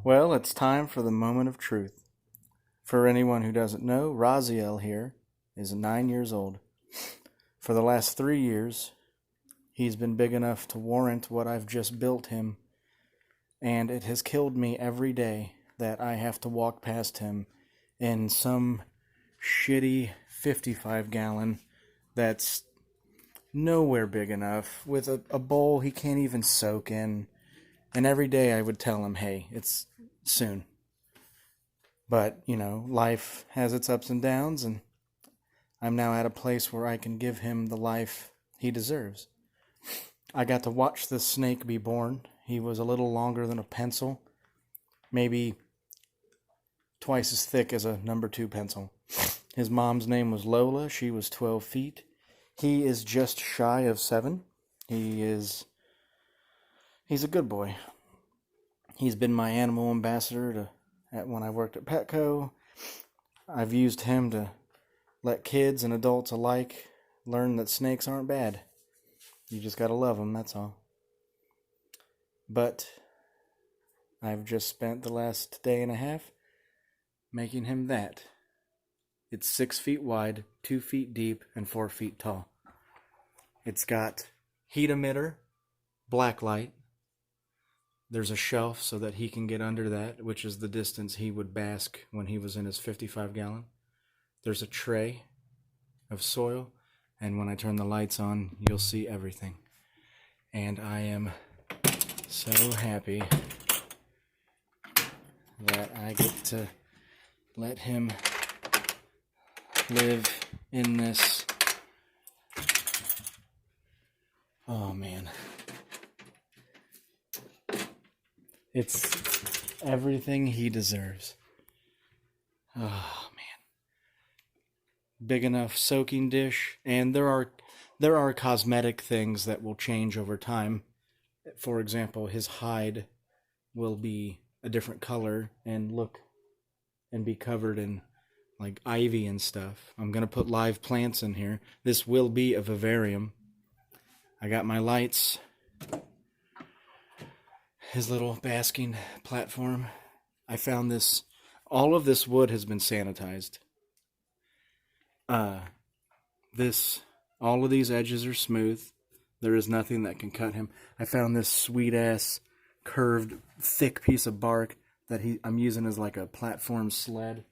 Well, it's time for the moment of truth. For anyone who doesn't know, Raziel here is 9 years old. For the last 3 years, he's been big enough to warrant what I've just built him, and it has killed me every day that I have to walk past him in some shitty 55-gallon that's nowhere big enough, with a bowl he can't even soak in. And every day I would tell him, hey, it's soon. But, life has its ups and downs, and I'm now at a place where I can give him the life he deserves. I got to watch this snake be born. He was a little longer than a pencil, maybe twice as thick as a number 2 pencil. His mom's name was Lola. She was 12 feet. He is just shy of 7. He's a good boy. He's been my animal ambassador when I worked at Petco. I've used him to let kids and adults alike learn that snakes aren't bad. You just gotta love them, that's all. But I've just spent the last day and a half making him that. It's 6 feet wide, 2 feet deep, and 4 feet tall. It's got heat emitter, black light. There's a shelf so that he can get under that, which is the distance he would bask when he was in his 55-gallon. There's a tray of soil, and when I turn the lights on, you'll see everything. And I am so happy that I get to let him live in this. Oh, man. It's everything he deserves. Oh, man. Big enough soaking dish, and there are cosmetic things that will change over time. For example, his hide will be a different color and be covered in like ivy and stuff. I'm going to put live plants in here. This will be a vivarium. I got my lights. His little basking platform. I found this. All of this wood has been sanitized. All of these edges are smooth. There is nothing that can cut him. I found this sweet ass curved thick piece of bark that I'm using as like a platform sled.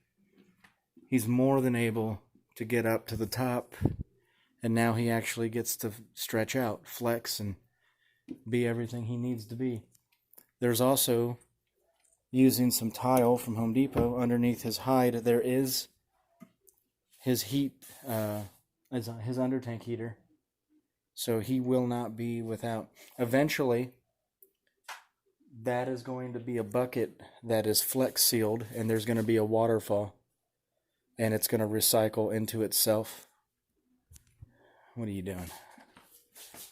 He's more than able to get up to the top, and now he actually gets to stretch out, flex, and be everything he needs to be. There's also, using some tile from Home Depot, underneath his hide, there is his heat, his under tank heater. So he will not be without. Eventually, that is going to be a bucket that is flex sealed, and there's going to be a waterfall, and it's going to recycle into itself. What are you doing?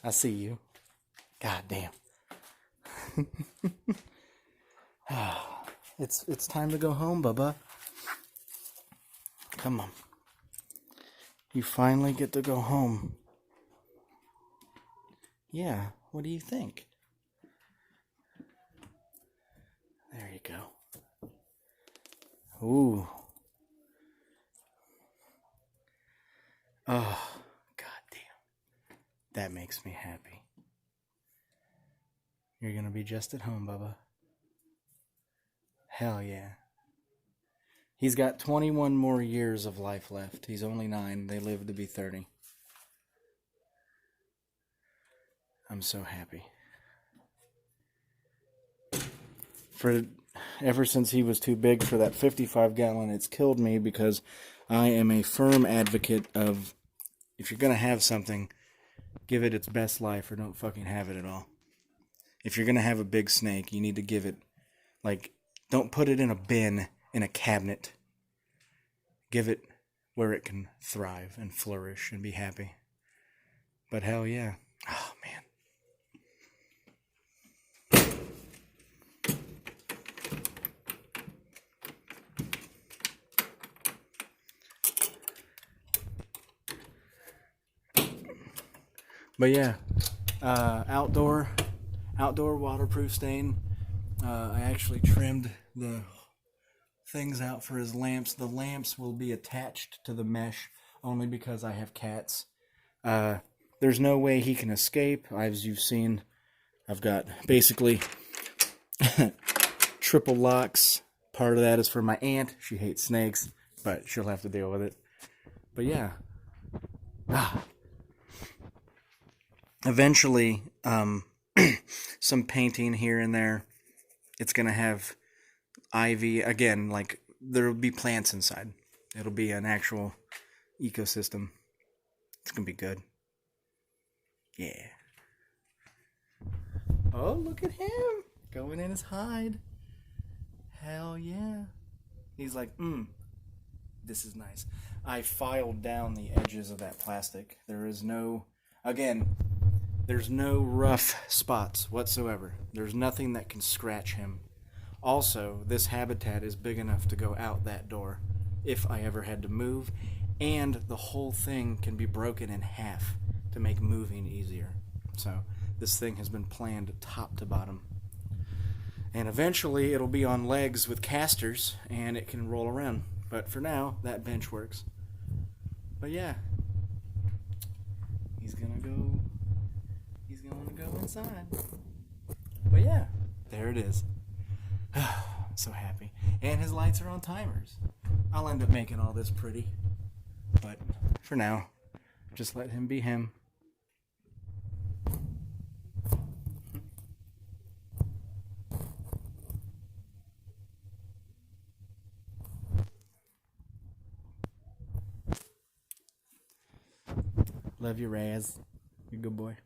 I see you. God damn. It's time to go home, Bubba. Come on. You finally get to go home. Yeah, what do you think? There you go. Ooh. Oh, goddamn. That makes me happy. You're gonna be just at home, Bubba. Hell yeah. He's got 21 more years of life left. He's only 9. They live to be 30. I'm so happy. Ever since he was too big for that 55-gallon, it's killed me because I am a firm advocate of, if you're gonna have something, give it its best life or don't fucking have it at all. If you're going to have a big snake, you need to give it, don't put it in a bin, in a cabinet. Give it where it can thrive and flourish and be happy. But hell yeah. Oh, man. But yeah, outdoor waterproof stain. I actually trimmed the things out for his lamps. The lamps will be attached to the mesh only because I have cats. There's no way he can escape. As you've seen, I've got basically triple locks. Part of that is for my aunt. She hates snakes, but she'll have to deal with it. But yeah. Eventually, some painting here and there. It's going to have ivy. Again, like, there will be plants inside. It'll be an actual ecosystem. It's going to be good. Yeah. Oh, look at him. Going in his hide. Hell yeah. He's like, this is nice. I filed down the edges of that plastic. There's no rough spots whatsoever. There's nothing that can scratch him. Also, this habitat is big enough to go out that door if I ever had to move, and the whole thing can be broken in half to make moving easier. So this thing has been planned top to bottom. And eventually it'll be on legs with casters and it can roll around. But for now, that bench works. But yeah, he's gonna go inside. But yeah, there it is. So happy. And his lights are on timers. I'll end up making all this pretty. But for now, just let him be him. Love you, Raz. You're a good boy.